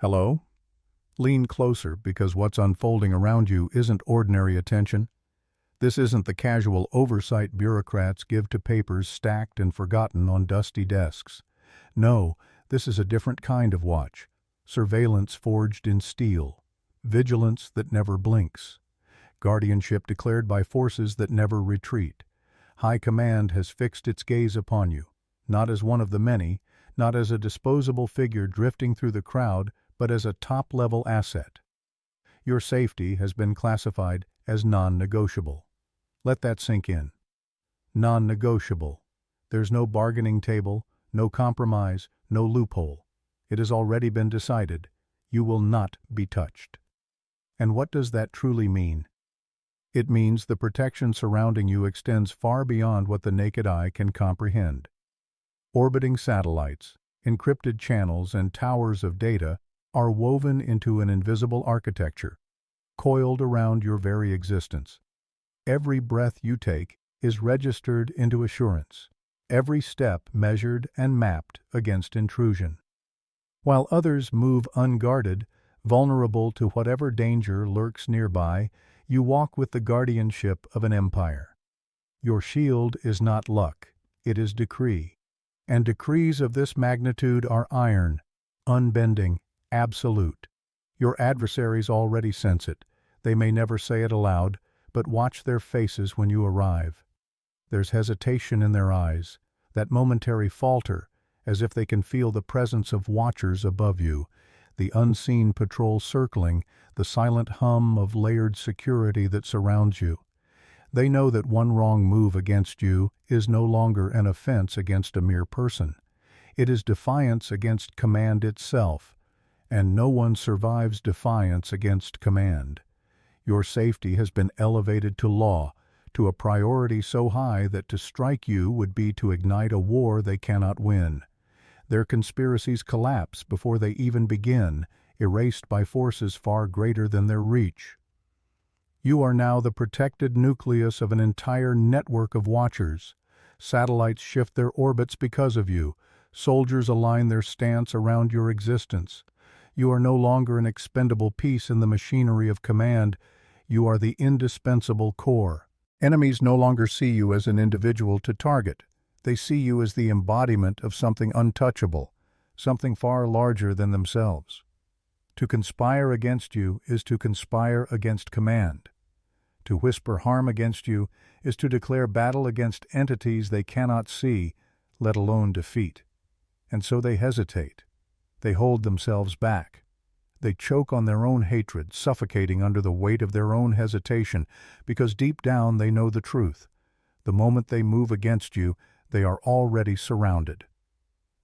Hello? Lean closer because what's unfolding around you isn't ordinary attention. This isn't the casual oversight bureaucrats give to papers stacked and forgotten on dusty desks. No, this is a different kind of watch. Surveillance forged in steel. Vigilance that never blinks. Guardianship declared by forces that never retreat. High Command has fixed its gaze upon you, not as one of the many, not as a disposable figure drifting through the crowd, but as a top-level asset. Your safety has been classified as non-negotiable. Let that sink in. Non-negotiable. There's no bargaining table, no compromise, no loophole. It has already been decided. You will not be touched. And what does that truly mean? It means the protection surrounding you extends far beyond what the naked eye can comprehend. Orbiting satellites, encrypted channels, and towers of data are woven into an invisible architecture, coiled around your very existence. Every breath you take is registered into assurance, every step measured and mapped against intrusion. While others move unguarded, vulnerable to whatever danger lurks nearby, you walk with the guardianship of an empire. Your shield is not luck, it is decree. And decrees of this magnitude are iron, unbending, absolute. Your adversaries already sense it. They may never say it aloud, but watch their faces when you arrive. There's hesitation in their eyes, that momentary falter, as if they can feel the presence of watchers above you, the unseen patrol circling, the silent hum of layered security that surrounds you. They know that one wrong move against you is no longer an offense against a mere person. It is defiance against command itself, and no one survives defiance against command. Your safety has been elevated to law, to a priority so high that to strike you would be to ignite a war they cannot win. Their conspiracies collapse before they even begin, erased by forces far greater than their reach. You are now the protected nucleus of an entire network of watchers. Satellites shift their orbits because of you. Soldiers align their stance around your existence. You are no longer an expendable piece in the machinery of command. You are the indispensable core. Enemies no longer see you as an individual to target. They see you as the embodiment of something untouchable, something far larger than themselves. To conspire against you is to conspire against command. To whisper harm against you is to declare battle against entities they cannot see, let alone defeat. And so they hesitate. They hold themselves back. They choke on their own hatred, suffocating under the weight of their own hesitation, because deep down they know the truth. The moment they move against you, they are already surrounded.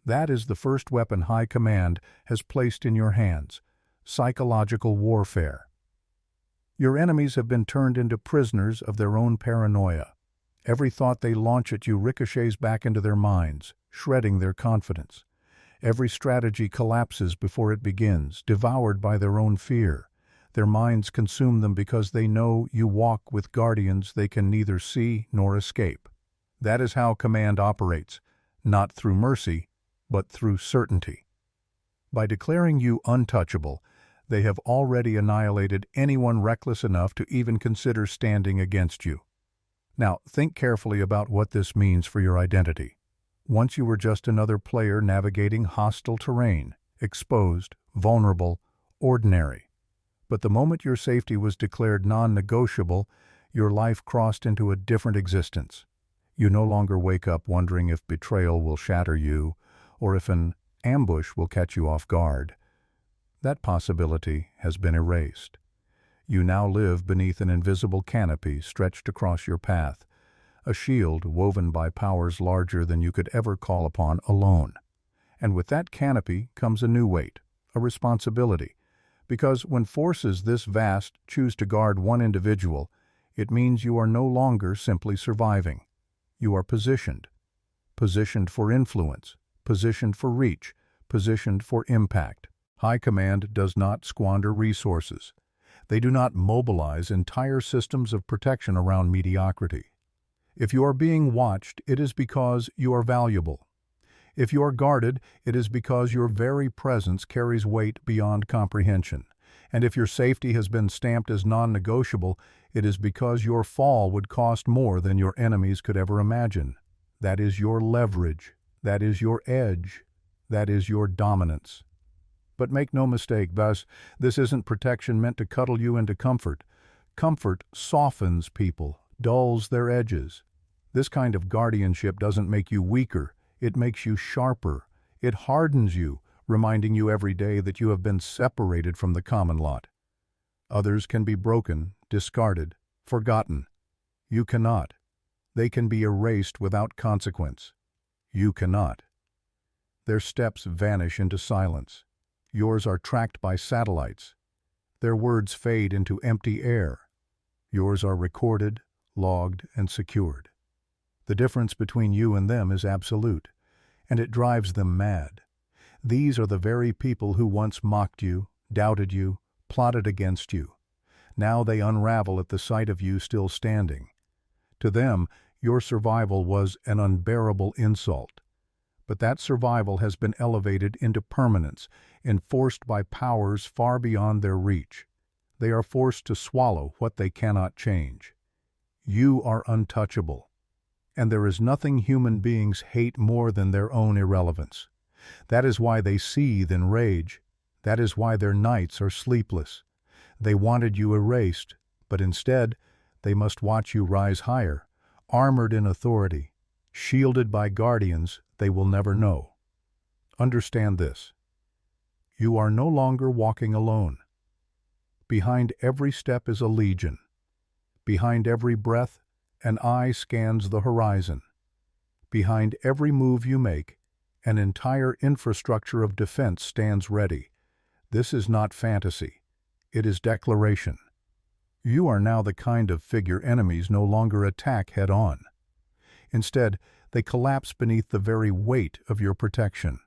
That is the first weapon High Command has placed in your hands: psychological warfare. Your enemies have been turned into prisoners of their own paranoia. Every thought they launch at you ricochets back into their minds, shredding their confidence. Every strategy collapses before it begins, devoured by their own fear. Their minds consume them because they know you walk with guardians they can neither see nor escape. That is how command operates, not through mercy, but through certainty. By declaring you untouchable, they have already annihilated anyone reckless enough to even consider standing against you. Now, think carefully about what this means for your identity. Once you were just another player navigating hostile terrain, exposed, vulnerable, ordinary. But the moment your safety was declared non-negotiable, your life crossed into a different existence. You no longer wake up wondering if betrayal will shatter you, or if an ambush will catch you off guard. That possibility has been erased. You now live beneath an invisible canopy stretched across your path, a shield woven by powers larger than you could ever call upon alone. And with that canopy comes a new weight, a responsibility, because when forces this vast choose to guard one individual, it means you are no longer simply surviving. You are positioned for influence, positioned for reach, positioned for impact. High Command does not squander resources. They do not mobilize entire systems of protection around mediocrity. If you are being watched, it is because you are valuable. If you are guarded, it is because your very presence carries weight beyond comprehension. And if your safety has been stamped as non-negotiable, it is because your fall would cost more than your enemies could ever imagine. That is your leverage. That is your edge. That is your dominance. But make no mistake, thus, this isn't protection meant to cuddle you into comfort. Comfort softens people, dulls their edges. This kind of guardianship doesn't make you weaker, it makes you sharper. It hardens you, reminding you every day that you have been separated from the common lot. Others can be broken, discarded, forgotten. You cannot. They can be erased without consequence. You cannot. Their steps vanish into silence. Yours are tracked by satellites. Their words fade into empty air. Yours are recorded, logged, and secured. The difference between you and them is absolute, and it drives them mad. These are the very people who once mocked you, doubted you, plotted against you. Now they unravel at the sight of you still standing. To them, your survival was an unbearable insult. But that survival has been elevated into permanence, enforced by powers far beyond their reach. They are forced to swallow what they cannot change. You are untouchable, and there is nothing human beings hate more than their own irrelevance. That is why they seethe in rage. That is why their nights are sleepless. They wanted you erased, but instead, they must watch you rise higher, armored in authority, shielded by guardians they will never know. Understand this. You are no longer walking alone. Behind every step is a legion. Behind every breath, an eye scans the horizon. Behind every move you make, an entire infrastructure of defense stands ready. This is not fantasy. It is declaration. You are now the kind of figure enemies no longer attack head-on. Instead, they collapse beneath the very weight of your protection.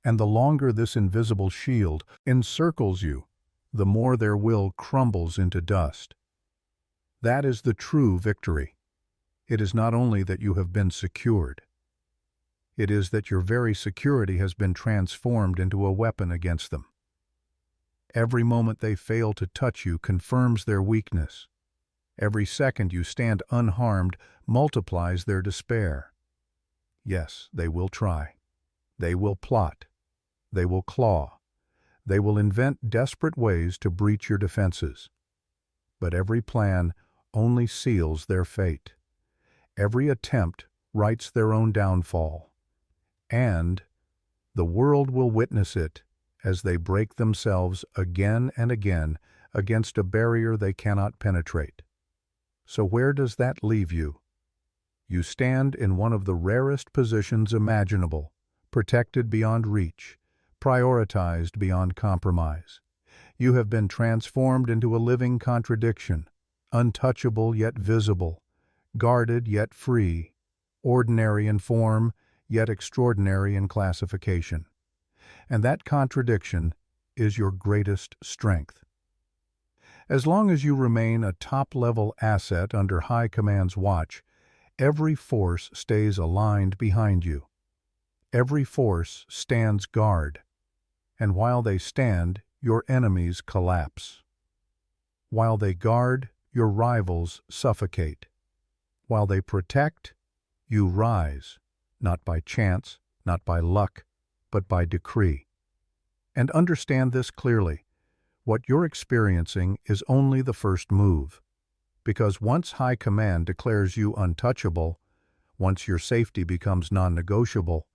And the longer this invisible shield encircles you, the more their will crumbles into dust. That is the true victory. It is not only that you have been secured. It is that your very security has been transformed into a weapon against them. Every moment they fail to touch you confirms their weakness. Every second you stand unharmed multiplies their despair. Yes, they will try. They will plot. They will claw. They will invent desperate ways to breach your defenses. But every plan only seals their fate. Every attempt writes their own downfall. And the world will witness it as they break themselves again and again against a barrier they cannot penetrate. So where does that leave you? You stand in one of the rarest positions imaginable, protected beyond reach, prioritized beyond compromise. You have been transformed into a living contradiction, untouchable yet visible, guarded yet free, ordinary in form yet extraordinary in classification. And that contradiction is your greatest strength. As long as you remain a top-level asset under High Command's watch, every force stays aligned behind you. Every force stands guard. And while they stand, your enemies collapse. While they guard, your rivals suffocate. While they protect, you rise, not by chance, not by luck, but by decree. And understand this clearly. What you're experiencing is only the first move. Because once High Command declares you untouchable, once your safety becomes non-negotiable,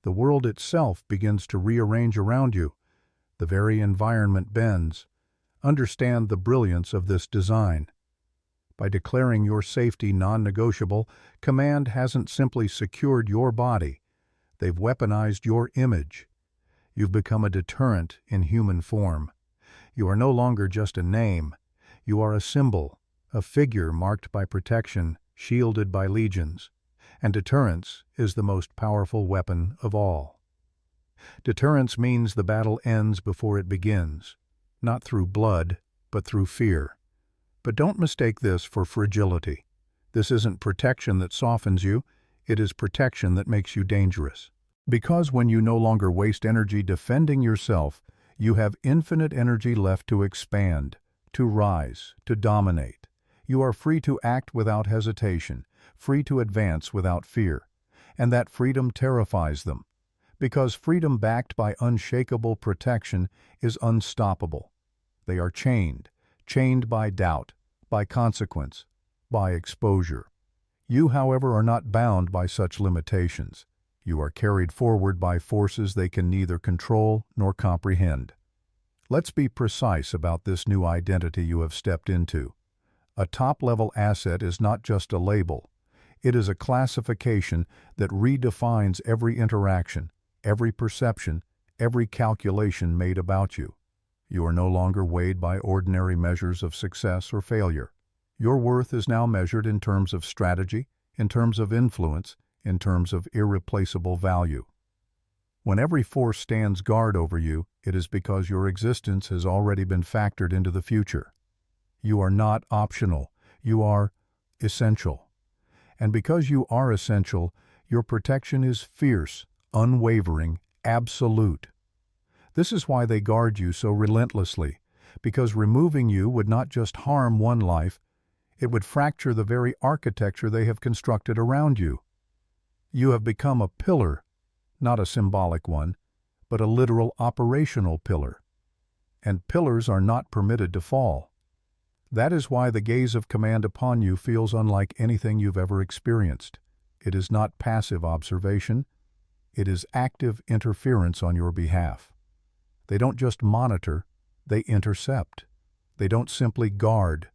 the world itself begins to rearrange around you. The very environment bends. Understand the brilliance of this design. By declaring your safety non-negotiable, Command hasn't simply secured your body. They've weaponized your image. You've become a deterrent in human form. You are no longer just a name. You are a symbol, a figure marked by protection, shielded by legions. And deterrence is the most powerful weapon of all. Deterrence means the battle ends before it begins, not through blood, but through fear. But don't mistake this for fragility. This isn't protection that softens you, it is protection that makes you dangerous. Because when you no longer waste energy defending yourself, you have infinite energy left to expand, to rise, to dominate. You are free to act without hesitation, free to advance without fear. And that freedom terrifies them, because freedom backed by unshakable protection is unstoppable. They are chained by doubt, by consequence, by exposure. You, however, are not bound by such limitations. You are carried forward by forces they can neither control nor comprehend. Let's be precise about this new identity you have stepped into. A top-level asset is not just a label. It is a classification that redefines every interaction, every perception, every calculation made about you. You are no longer weighed by ordinary measures of success or failure. Your worth is now measured in terms of strategy, in terms of influence, in terms of irreplaceable value. When every force stands guard over you, it is because your existence has already been factored into the future. You are not optional. You are essential. And because you are essential, your protection is fierce, unwavering, absolute. This is why they guard you so relentlessly, because removing you would not just harm one life, it would fracture the very architecture they have constructed around you. You have become a pillar, not a symbolic one, but a literal operational pillar. And pillars are not permitted to fall. That is why the gaze of command upon you feels unlike anything you've ever experienced. It is not passive observation. It is active interference on your behalf. They don't just monitor, they intercept. They don't simply guard,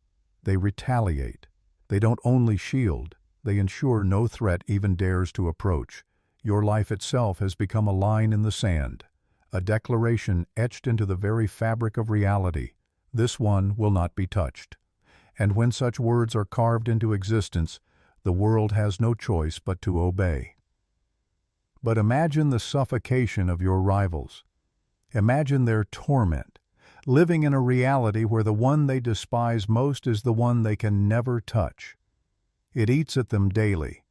they retaliate. They don't only shield, they ensure no threat even dares to approach. Your life itself has become a line in the sand, a declaration etched into the very fabric of reality. This one will not be touched. And when such words are carved into existence, the world has no choice but to obey. But imagine the suffocation of your rivals. Imagine their torment, living in a reality where the one they despise most is the one they can never touch. It eats at them daily.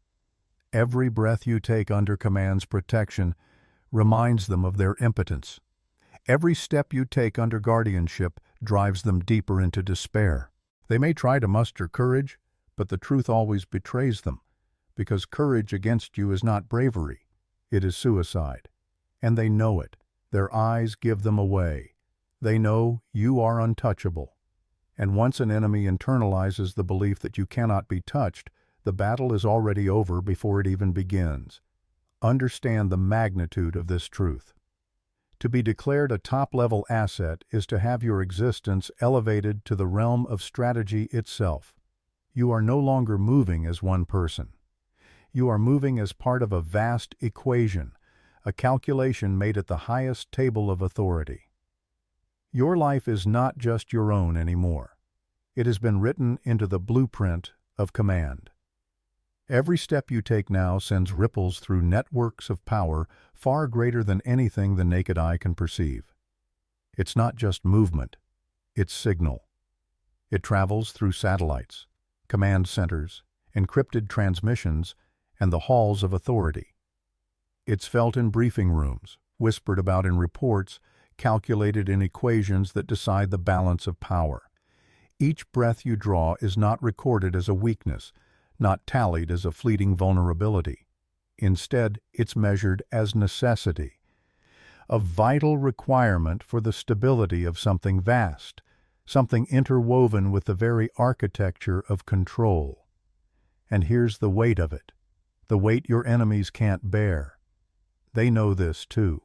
Every breath you take under command's protection reminds them of their impotence. Every step you take under guardianship drives them deeper into despair. They may try to muster courage, but the truth always betrays them, because courage against you is not bravery, it is suicide. And they know it. Their eyes give them away. They know you are untouchable. And once an enemy internalizes the belief that you cannot be touched, the battle is already over before it even begins. Understand the magnitude of this truth. To be declared a top-level asset is to have your existence elevated to the realm of strategy itself. You are no longer moving as one person. You are moving as part of a vast equation, a calculation made at the highest table of authority. Your life is not just your own anymore. It has been written into the blueprint of command. Every step you take now sends ripples through networks of power far greater than anything the naked eye can perceive. It's not just movement, it's signal. It travels through satellites, command centers, encrypted transmissions, and the halls of authority. It's felt in briefing rooms, whispered about in reports, calculated in equations that decide the balance of power. Each breath you draw is not recorded as a weakness, not tallied as a fleeting vulnerability. Instead, it's measured as necessity, a vital requirement for the stability of something vast, something interwoven with the very architecture of control. And here's the weight of it, the weight your enemies can't bear. They know this too.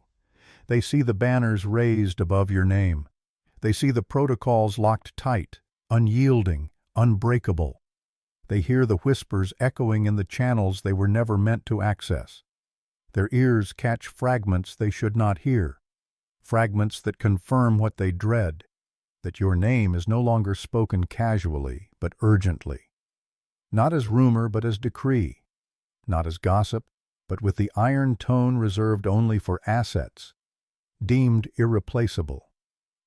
They see the banners raised above your name. They see the protocols locked tight, unyielding, unbreakable. They hear the whispers echoing in the channels they were never meant to access. Their ears catch fragments they should not hear, fragments that confirm what they dread, that your name is no longer spoken casually, but urgently. Not as rumor, but as decree. Not as gossip, but with the iron tone reserved only for assets, deemed irreplaceable.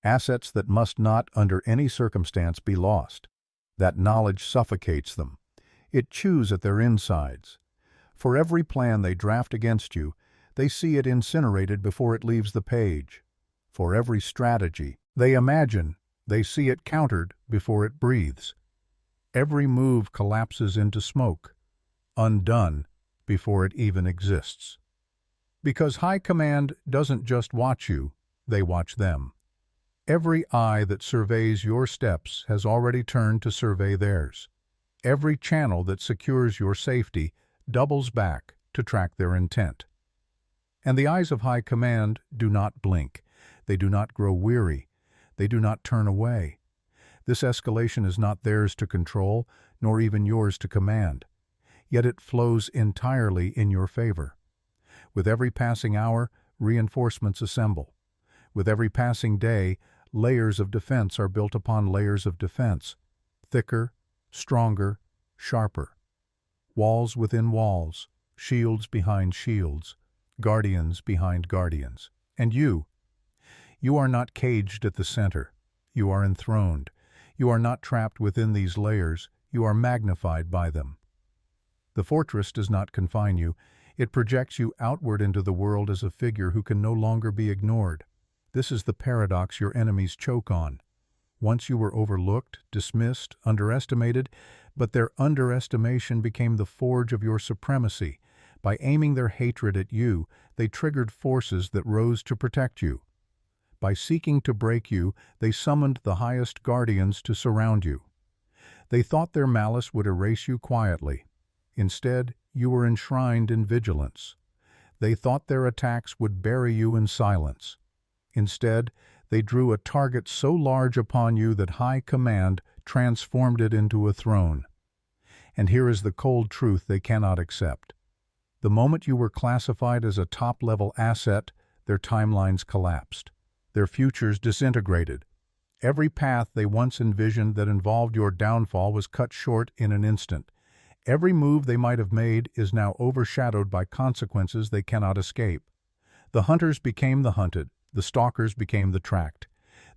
Assets that must not, under any circumstance, be lost. That knowledge suffocates them. It chews at their insides. For every plan they draft against you, they see it incinerated before it leaves the page. For every strategy they imagine, they see it countered before it breathes. Every move collapses into smoke, undone before it even exists. Because high command doesn't just watch you, they watch them. Every eye that surveys your steps has already turned to survey theirs. Every channel that secures your safety doubles back to track their intent. And the eyes of high command do not blink. They do not grow weary. They do not turn away. This escalation is not theirs to control, nor even yours to command. Yet it flows entirely in your favor. With every passing hour, reinforcements assemble. With every passing day, layers of defense are built upon layers of defense, thicker, stronger, sharper. Walls within walls, shields behind shields, guardians behind guardians. And you are not caged at the center. You are enthroned. You are not trapped within these layers. You are magnified by them. The fortress does not confine you. It projects you outward into the world as a figure who can no longer be ignored. This is the paradox your enemies choke on. Once you were overlooked, dismissed, underestimated, but their underestimation became the forge of your supremacy. By aiming their hatred at you, they triggered forces that rose to protect you. By seeking to break you, they summoned the highest guardians to surround you. They thought their malice would erase you quietly. Instead, you were enshrined in vigilance. They thought their attacks would bury you in silence. Instead, they drew a target so large upon you that high command transformed it into a throne. And here is the cold truth they cannot accept. The moment you were classified as a top-level asset, their timelines collapsed. Their futures disintegrated. Every path they once envisioned that involved your downfall was cut short in an instant. Every move they might have made is now overshadowed by consequences they cannot escape. The hunters became the hunted. The stalkers became the tracked.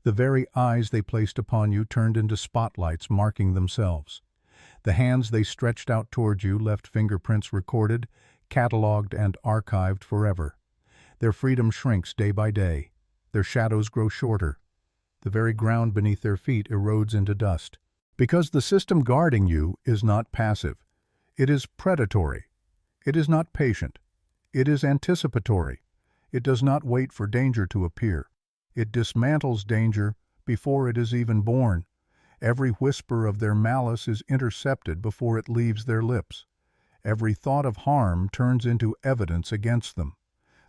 The very eyes they placed upon you turned into spotlights marking themselves. The hands they stretched out toward you left fingerprints recorded, cataloged, and archived forever. Their freedom shrinks day by day. Their shadows grow shorter. The very ground beneath their feet erodes into dust. Because the system guarding you is not passive. It is predatory. It is not patient. It is anticipatory. It does not wait for danger to appear. It dismantles danger before it is even born. Every whisper of their malice is intercepted before it leaves their lips. Every thought of harm turns into evidence against them.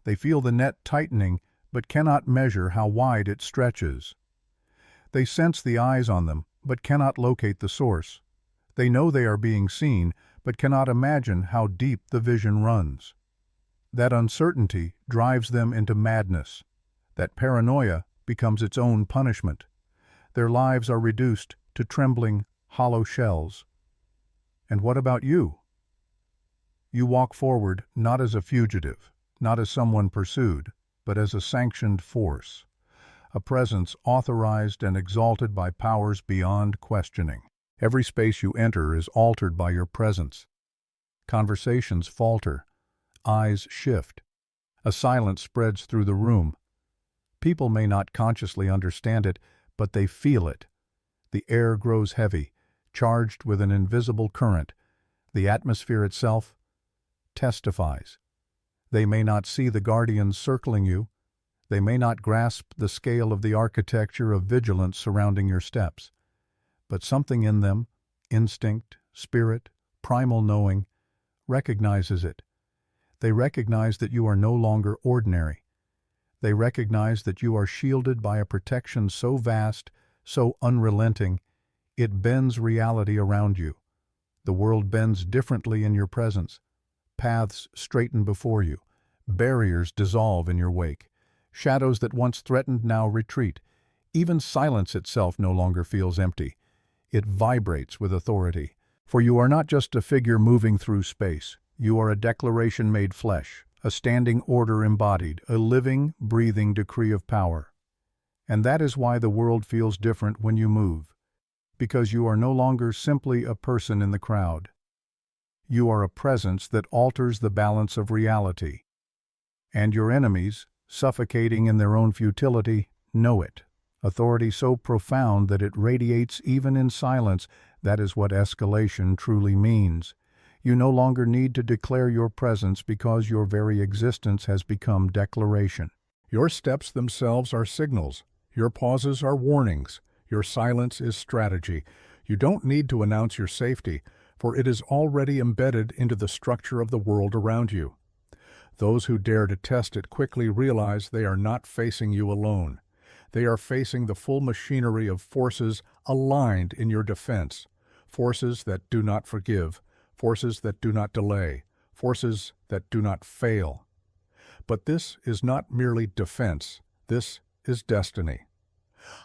They feel the net tightening, but cannot measure how wide it stretches. They sense the eyes on them, but cannot locate the source. They know they are being seen, but cannot imagine how deep the vision runs. That uncertainty drives them into madness. That paranoia becomes its own punishment. Their lives are reduced to trembling, hollow shells. And what about you? You walk forward not as a fugitive, not as someone pursued, but as a sanctioned force, a presence authorized and exalted by powers beyond questioning. Every space you enter is altered by your presence. Conversations falter, eyes shift. A silence spreads through the room. People may not consciously understand it, but they feel it. The air grows heavy, charged with an invisible current. The atmosphere itself testifies. They may not see the guardians circling you. They may not grasp the scale of the architecture of vigilance surrounding your steps. But something in them, instinct, spirit, primal knowing, recognizes it. They recognize that you are no longer ordinary. They recognize that you are shielded by a protection so vast, so unrelenting, it bends reality around you. The world bends differently in your presence. Paths straighten before you. Barriers dissolve in your wake. Shadows that once threatened now retreat. Even silence itself no longer feels empty. It vibrates with authority. For you are not just a figure moving through space. You are a declaration made flesh, a standing order embodied, a living, breathing decree of power. And that is why the world feels different when you move. Because you are no longer simply a person in the crowd. You are a presence that alters the balance of reality. And your enemies, suffocating in their own futility, know it. Authority so profound that it radiates even in silence, that is what escalation truly means. You no longer need to declare your presence because your very existence has become declaration. Your steps themselves are signals. Your pauses are warnings. Your silence is strategy. You don't need to announce your safety, for it is already embedded into the structure of the world around you. Those who dare to test it quickly realize they are not facing you alone. They are facing the full machinery of forces aligned in your defense, forces that do not forgive, forces that do not delay, forces that do not fail. But this is not merely defense, this is destiny.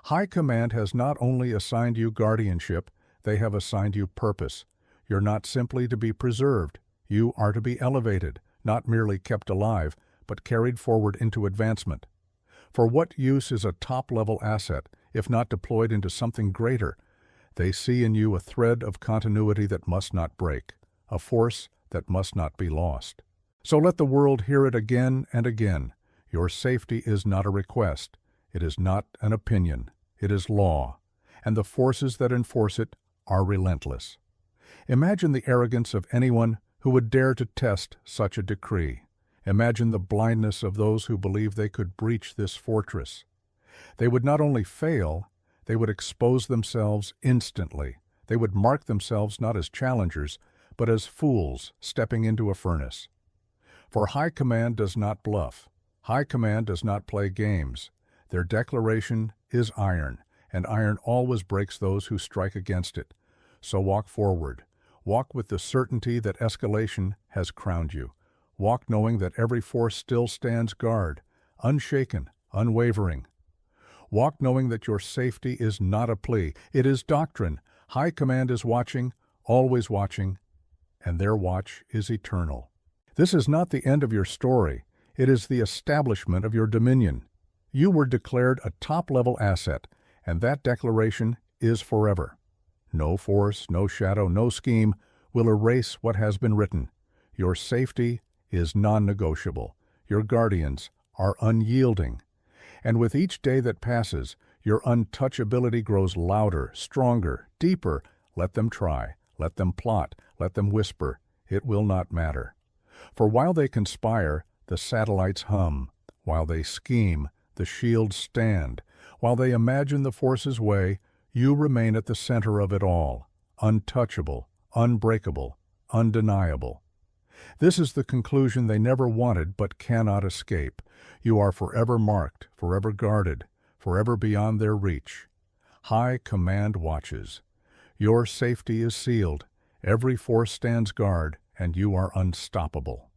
High Command has not only assigned you guardianship, they have assigned you purpose. You're not simply to be preserved, you are to be elevated, not merely kept alive, but carried forward into advancement. For what use is a top-level asset, if not deployed into something greater? They see in you a thread of continuity that must not break, a force that must not be lost. So let the world hear it again and again. Your safety is not a request. It is not an opinion. It is law. And the forces that enforce it are relentless. Imagine the arrogance of anyone who would dare to test such a decree. Imagine the blindness of those who believe they could breach this fortress. They would not only fail, they would expose themselves instantly. They would mark themselves not as challengers, but as fools stepping into a furnace. For High Command does not bluff. High Command does not play games. Their declaration is iron, and iron always breaks those who strike against it. So walk forward. Walk with the certainty that escalation has crowned you. Walk knowing that every force still stands guard, unshaken, unwavering. Walk knowing that your safety is not a plea, it is doctrine. High Command is watching, always watching, and their watch is eternal. This is not the end of your story, it is the establishment of your dominion. You were declared a top-level asset, and that declaration is forever. No force, no shadow, no scheme will erase what has been written. Your safety is non-negotiable. Your guardians are unyielding. And with each day that passes, your untouchability grows louder, stronger, deeper. Let them try, let them plot, let them whisper. It will not matter. For while they conspire, the satellites hum. While they scheme, the shields stand. While they imagine the forces way, you remain at the center of it all, untouchable, unbreakable, undeniable. This is the conclusion they never wanted but cannot escape. You are forever marked, forever guarded, forever beyond their reach. High Command watches. Your safety is sealed. Every force stands guard, and you are unstoppable.